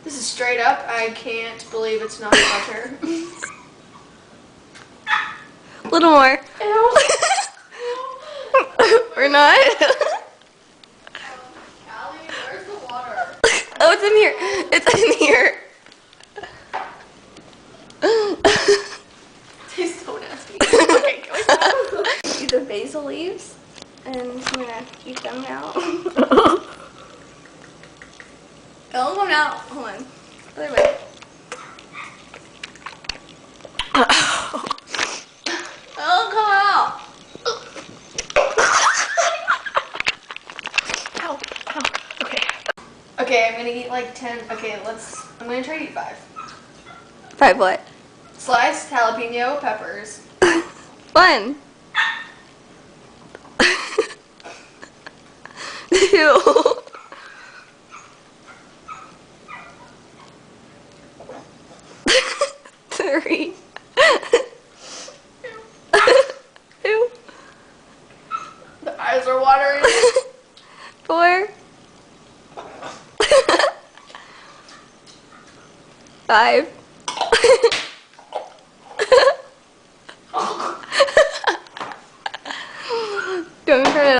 This is straight up. I can't believe it's not butter. A little more. Ew. Or not? Allie, where's the water? Oh, it's in here. It's in here. Tastes so nasty. Okay, can we stop? These are basil leaves, and I'm gonna eat them now. It'll come out. Hold on. Other way. It'll come out. Ow, ow. Okay. Okay, I'm gonna eat like 10. Okay, I'm gonna try to eat 5. 5 what? Sliced jalapeno peppers. 1. 2. 3. 2. The eyes are watering. 4. 5.